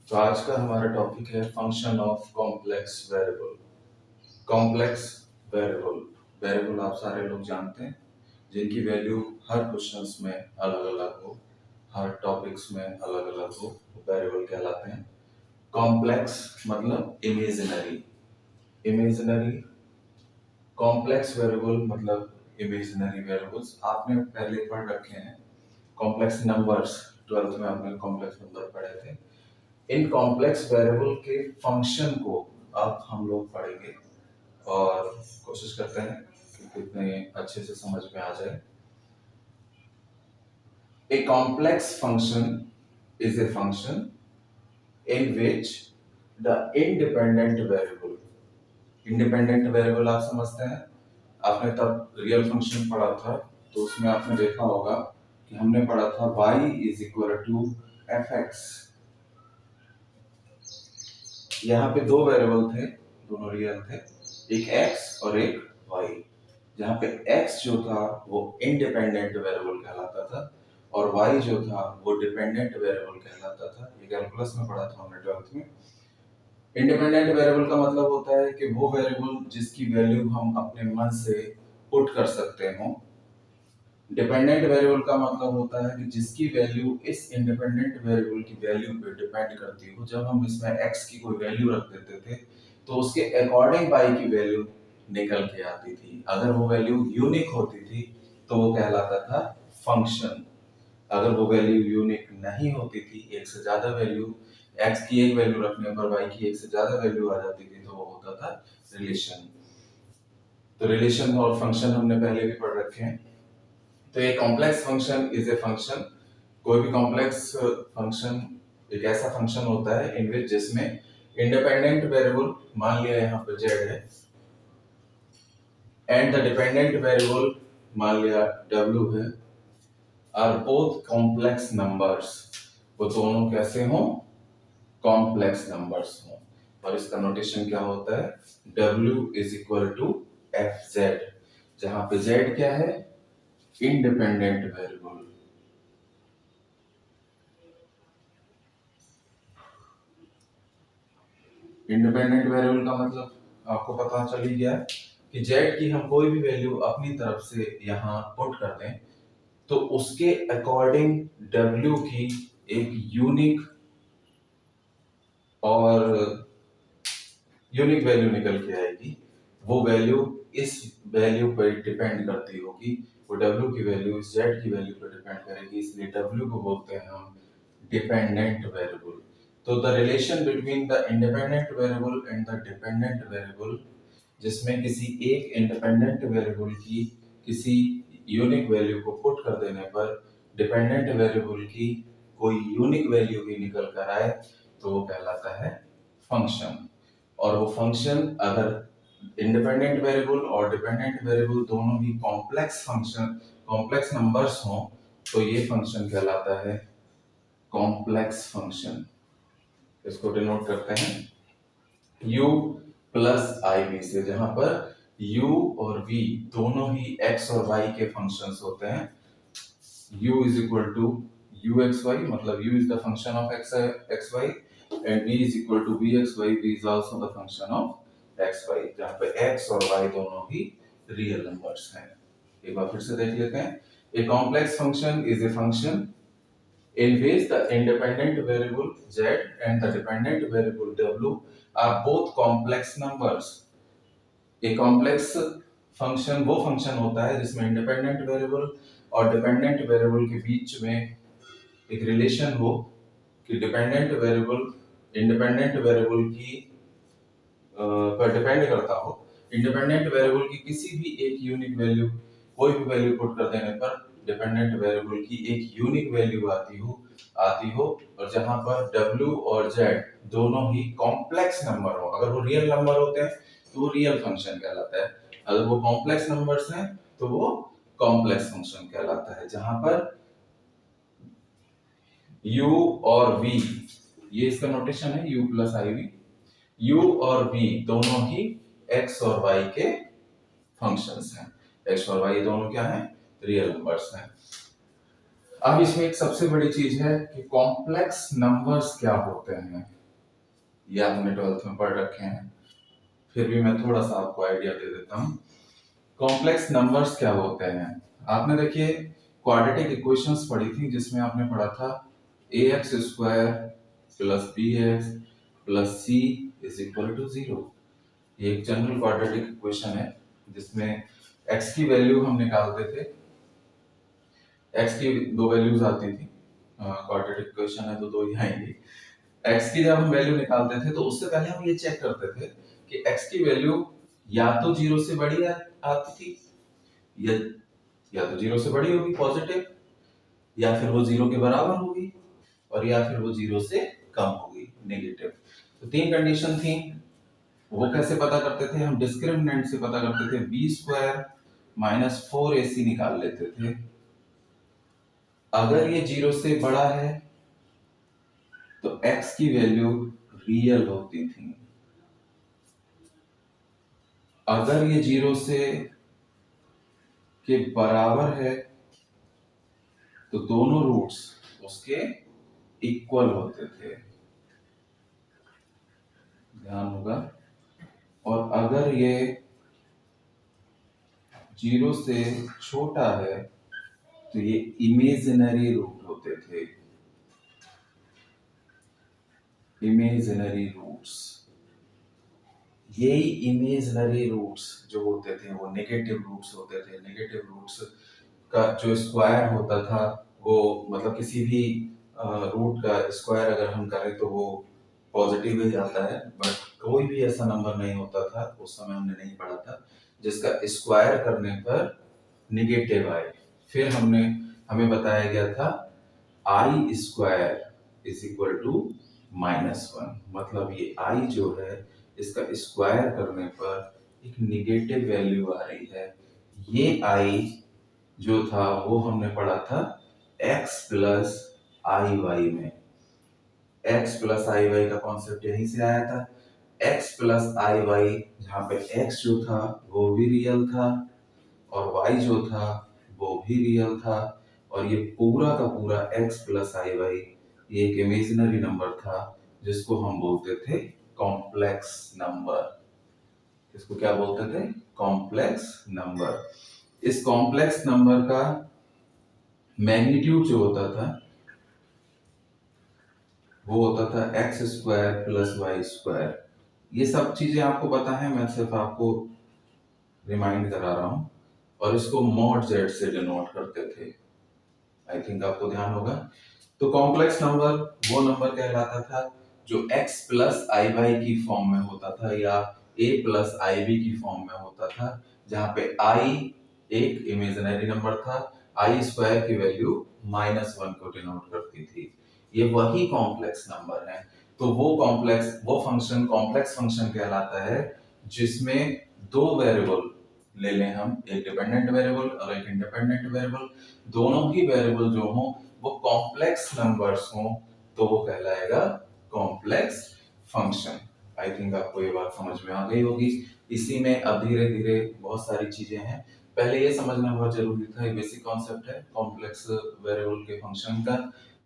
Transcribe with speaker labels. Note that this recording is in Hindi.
Speaker 1: तो आज का हमारा टॉपिक है function of complex variable. Complex variable variable आप सारे लोग जानते हैं, जिनकी वैल्यू हर क्वेश्चंस में अलग अलग हो, हर टॉपिक्स में अलग अलग हो, वेरिएबल कहलाते हैं। कॉम्प्लेक्स मतलब इमेजिनरी, इमेजिनरी कॉम्प्लेक्स वेरिएबल मतलब इमेजिनरी वेरिएबल्स आपने पहले पढ़ रखे हैं। कॉम्प्लेक्स नंबर्स 12th में आपने कॉम्प्लेक्स नंबर पढ़े थे। इन कॉम्प्लेक्स वेरिएबल के फंक्शन को अब हम लोग पढ़ेंगे और कोशिश करते हैं कि कितने अच्छे से समझ में आ जाए। A complex function is a function in which the independent variable, independent variable आप समझते हैं, आपने तब रियल फंक्शन पढ़ा था तो उसमें आपने देखा होगा कि हमने पढ़ा था y is equal to f x. यहाँ पे दो वेरिएबल थे, दोनों रियल थे, एक x और एक y। जहाँ पे x जो था वो इंडिपेंडेंट वेरिएबल कहलाता था और y जो था वो डिपेंडेंट वेरिएबल कहलाता था। ये कैलकुलस में पढ़ा था हमने 12th में। इंडिपेंडेंट वेरिएबल का मतलब होता है कि वो वेरिएबल जिसकी वैल्यू हम अपने मन से पुट कर सकते हो। डिपेंडेंट वेरिएबल का मतलब होता है कि जिसकी वैल्यू इस इंडिपेंडेंट वेरिएबल की वैल्यू पे डिपेंड करती हो। जब हम इसमें x की कोई वैल्यू रख देते थे तो उसके अकॉर्डिंग y की वैल्यू निकल के आती थी। अगर वो वैल्यू यूनिक होती थी तो वो कहलाता था फंक्शन। अगर वो वैल्यू यूनिक नहीं होती थी, एक से ज्यादा वैल्यू, x की एक वैल्यू रखने पर y की एक से ज्यादा वैल्यू आ जाती थी, तो वो होता था रिलेशन। तो रिलेशन और फंक्शन हमने पहले भी पढ़ रखे हैं। तो एक complex function is a function, कोई भी कॉम्प्लेक्स फंक्शन एक ऐसा फंक्शन होता है इन विच जिसमें इंडिपेंडेंट वेरिएबल, मान लिया यहाँ पे z है, एंड द डिपेंडेंट वेरिएबल मान लिया w है, आर बोथ कॉम्प्लेक्स नंबर्स। वो दोनों कैसे हों? कॉम्प्लेक्स नंबर्स हों। और इसका नोटेशन क्या होता है? w is equal to f z, जहां पे z क्या है? Independent variable. इंडिपेंडेंट वेरिएबल का मतलब आपको पता चल ही गया कि z की हम कोई भी वैल्यू अपनी तरफ से यहाँ पुट कर दें तो उसके अकॉर्डिंग w की एक यूनिक वैल्यू निकल के आएगी। वो वैल्यू इस वैल्यू पर डिपेंड करती होगी, वो w की वैल्यू इस z की वैल्यू पर डिपेंड करेगी, इसलिए w को बोलते हैं हम डिपेंडेंट वेरिएबल। तो the relation between the independent variable and the dependent variable, जिसमें किसी एक इंडिपेंडेंट वेरिएबल की किसी यूनिक वैल्यू को पुट कर देने पर डिपेंडेंट वेरिएबल की कोई यूनिक वैल्यू ही निकल कर आए तो वो कहलाता है फंक्शन। और वो फंक्शन अगर इंडिपेंडेंट वेरिएबल और डिपेंडेंट वेरिएबल दोनों ही कॉम्प्लेक्स फंक्शन, कॉम्प्लेक्स नंबर्स हों तो ये फंक्शन कहलाता है कॉम्प्लेक्स फंक्शन। इसको डिनोट करते हैं u प्लस आई वी से, जहां पर u और v दोनों ही x और y के फंक्शंस होते हैं। u is equal to uxy, मतलब u is the function of xy and v is equal to vxy, v is also the function of xy, जहां पे x और y दोनों ही रियल नंबर्स हैं। एक बार फिर से देख लेते हैं। A complex function is a function in which the independent variable z and the dependent variable w are both complex numbers। A complex function वो फंक्शन होता है जिसमें इंडिपेंडेंट वेरिएबल और डिपेंडेंट वेरिएबल के बीच में एक रिलेशन हो कि डिपेंडेंट वेरिएबल इंडिपेंडेंट वेरिएबल की पर डिपेंड करता हो। इंडिपेंडेंट वेरिएबल की किसी भी एक यूनिक वैल्यू, कोई भी वैल्यू पुट कर देने पर डिपेंडेंट वेरिएबल की एक यूनिक वैल्यू आती हो और जहां पर w और z दोनों ही कॉम्प्लेक्स नंबर हो। अगर वो रियल नंबर होते हैं तो वो रियल फंक्शन कहलाता है, अगर वो कॉम्प्लेक्स नंबर्स हैं तो वो कॉम्प्लेक्स फंक्शन कहलाता है। जहां पर u और v, ये इसका नोटेशन है u plus i v, u और v दोनों ही x और y के फंक्शंस हैं। x और y दोनों क्या हैं? रियल नंबर्स हैं। अब इसमें एक सबसे बड़ी चीज है कि कॉम्प्लेक्स नंबर्स क्या होते हैं। ये आपने 12th में पढ़ रखे हैं, फिर भी मैं थोड़ा सा आपको आइडिया दे देता हूँ। कॉम्प्लेक्स नंबर्स क्या होते हैं? आपने देखिए क्वाड्रेटिक इक्वेशंस पढ़ी थी, जिसमें आपने पढ़ा था ax square plus bx plus c is equal to 0। ये एक जनरल क्वाड्रेटिक इक्वेशन है जिसमें x की वैल्यू हम निकालते थे। x की दो वैल्यूज आती थी, क्वाड्रेटिक इक्वेशन है तो दो ही आएंगी। x की जब हम वैल्यू निकालते थे तो उससे पहले हम ये चेक करते थे कि x की वैल्यू या तो 0 से बड़ी आती थी, या तो 0 से बड़ी होगी पॉजिटिव, या फिर वो 0 के बराबर होगी, और या फिर वो 0 से कम होगी नेगेटिव। तो तीन कंडीशन थी। वो कैसे पता करते थे? हम डिस्क्रिमिनेंट से पता करते थे, बी स्क्वायर माइनस 4ac निकाल लेते थे। अगर ये 0 से बड़ा है तो x की वैल्यू रियल होती थी। अगर ये 0 से के बराबर है तो दोनों रूट्स उसके इक्वल होते थे, ध्यान होगा। और अगर ये 0 से छोटा है तो ये इमेजिनरी रूट होते थे, इमेजिनरी रूट्स। यही इमेजिनरी रूट्स जो होते थे वो नेगेटिव रूट्स होते थे। नेगेटिव रूट्स का जो स्क्वायर होता था वो मतलब किसी भी रूट का स्क्वायर अगर हम करें तो वो पॉजिटिव ही आता है, बट कोई भी ऐसा नंबर नहीं होता था, उस समय हमने नहीं पढ़ा था, जिसका स्क्वायर करने पर निगेटिव आए। फिर हमें बताया गया था आई स्क्वायर इज इक्वल टू -1, मतलब ये आई जो है इसका स्क्वायर करने पर एक निगेटिव वैल्यू आ रही है। ये आई जो था वो हमने पढ़ा था x प्लस आई वाई में। x प्लस आई वाई का कॉन्सेप्ट यहीं से आया था। x प्लस आई वाई, जहाँ पे x जो था वो भी रियल था और y जो था वो भी रियल था, और ये पूरा का पूरा x प्लस आई वाई ये एक इमेजिनरी नंबर था जिसको हम बोलते थे कॉम्प्लेक्स नंबर। इसको क्या बोलते थे? Complex number. इस कॉम्प्लेक्स नंबर का मैग्नीट्यूड जो होता था वो होता था x square plus y square. ये सब चीजें आपको पता है, मैं सिर्फ आपको रिमाइंड करा रहा हूं। और इसको मॉड जेड से डिनोट करते थे, आई थिंक आपको ध्यान होगा। तो कॉम्प्लेक्स नंबर वो नंबर कहलाता था जो x प्लस आई वाई की फॉर्म में होता था या a प्लस आई बी की फॉर्म में होता था, जहाँ पे i एक इमेजिनरी नंबर था, आई स्क्वायर की वैल्यू -1 को डिनोट करती थी। ये वही कॉम्प्लेक्स नंबर है। तो वो फंक्शन कॉम्प्लेक्स फंक्शन कहलाता है जिसमें दो वेरिएबल ले लें हम, एक डिपेंडेंट वेरिएबल और एक इंडिपेंडेंट वेरिएबल, दोनों ही वेरिएबल जो हो वो कॉम्प्लेक्स नंबर्स हो तो वो कहलाएगा कॉम्प्लेक्स फंक्शन। आई थिंक आपको ये बात समझ में आ गई होगी। इसी में अब धीरे धीरे बहुत सारी चीजें हैं, पहले ये समझना बहुत जरूरी था। ये बेसिक कॉन्सेप्ट है कॉम्प्लेक्स वेरिएबल के फंक्शन का।